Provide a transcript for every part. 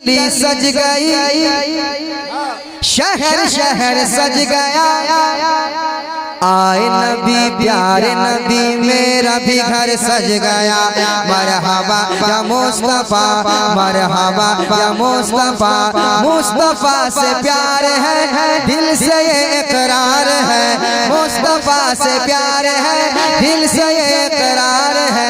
सज गई, शहर शहर सज गया। आए नबी प्यारे नबी, मेरा भी घर सज गया। मरहबा या मुस्तफा, मरहबा या मुस्तफा। मुस्तफा से प्यार है, दिल से ये इकरार है। मुस्तफा से प्यार है, दिल से ये इकरार है।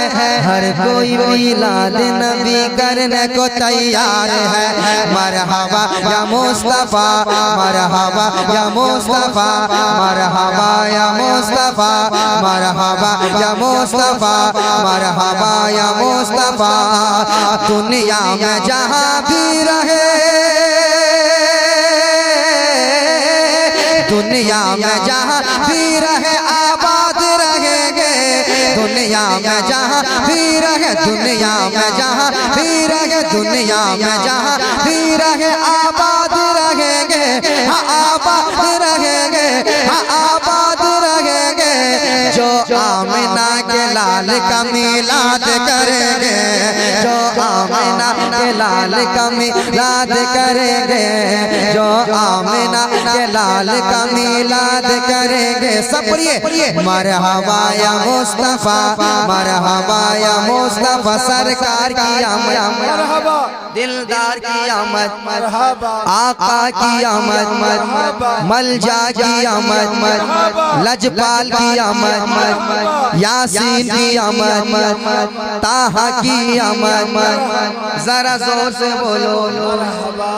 हर कोई मिलाद नबी करने को तैयार है। मरहबा या मुस्तफा, मरहबा या मुस्तफा, मरहबा या मुस्तफा, मरहबा या मुस्तफा, मरहबा या मुस्तफा। दुनिया में जहाँ भी रहे, दुनिया में जहाँ भी रहे आबाद रहेंगे। दुनिया में जहाँ भी रहे, दुनिया में जहाँ भी रहे, दुनिया में जहाँ भी रहे आबाद रहेंगे। हाँ आबाद रहेंगे, हाँ आबाद रहेंगे। जो आमिना के लाल का मिलाद करेंगे, जो आमिना के लाल का मिलाद करेंगे, जो आमिना के लाल का मिलाद करेंगे। सब पढ़िए, मरहबा या मुस्तफा, मरहबा या मुस्तफा। सरकार की आमद, मरहबा। दिलदार की आमद, मरहबा। आका की आमद, मरहबा। मलजा की आमद, मरहबा। लजपाल की आमद, मरहबा। यासीन की आमद, मरहबा। ताहा की आमद। जरा जोर से बोलो मरहबा,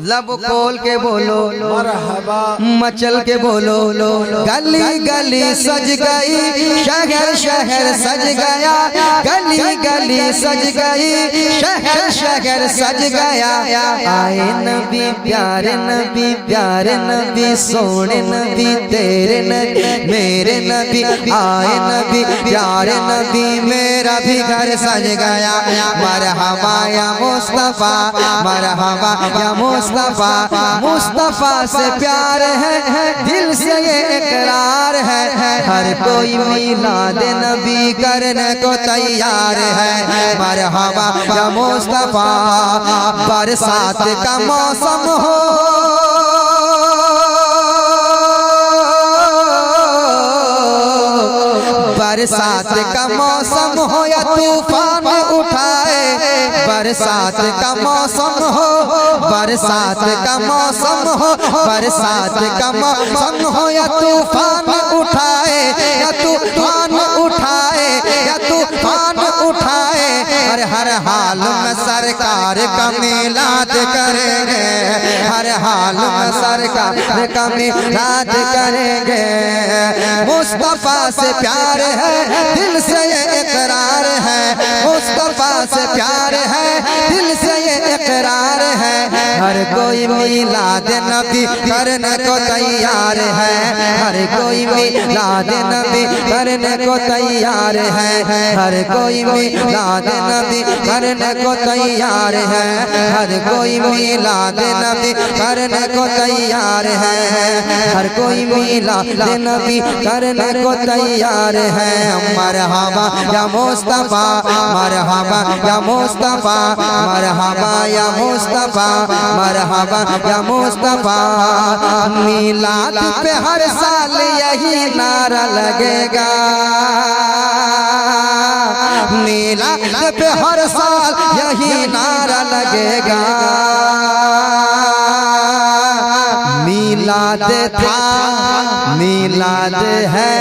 लब खोल के बोलो मरहबा, मचल के बोलो। गली गली सज गई, शहर शहर सज गया। गली गली सज गई, शहर शहर सज गया। आए नबी प्यारे नबी, प्यारे नबी सोने नबी, तेरे नबी मेरे नबी। आए नबी प्यारे नबी, मेरा भी घर सज गया। मरहबा या मुस्तफा, मरहबा या मुस्तफा। मुस्तफा से प्यार है, दिल से ये इकरार है। हर कोई मिलाद नबी करने को तैयार है। मरहबा या मुस्तफा। बरसात का मौसम हो, बरसात का मौसम हो या तूफान उठाए। बरसात का मौसम हो, बरसात का मौसम हो, बरसात का मौसम हो या तूफान उठाए, या तूफान उठाए, या तूफान उठाए। हर हाल में सरकार का मिलाद करेंगे, हर हाल में सरकार का मिलाद करेंगे। मुस्तफा से प्यार है, दिल से ये इकरार है। मुस्तफा से प्यार है, दिल से ये इकरार है। हर कोई मिलाद नबी करने को तैयार है, हर कोई मिलाद नबी करने को तैयार है। हर कोई मिलाद नबी करने को तैयार है, हर कोई मिलाद नबी करने को तैयार है। हर कोई मिलाद नबी करने को तैयार है। मरहबा या मुस्तफा, मरहबा या मुस्तफा, मरहबा या मुस्तफा, मरहबा या मुस्तफा। मिलाद पे हर साल यही नारा लगेगा, मिलाद पे हर साल यही नारा लगेगा। मिलाद था, मिलाद है,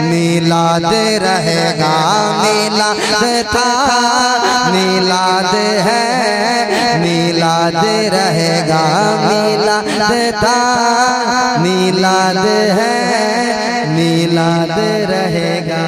मिलाद रहेगा। मिलाद था, मिलाद है, मिलाद रहेगा। मिलाद था, मिलाद है, मिलाद रहेगा।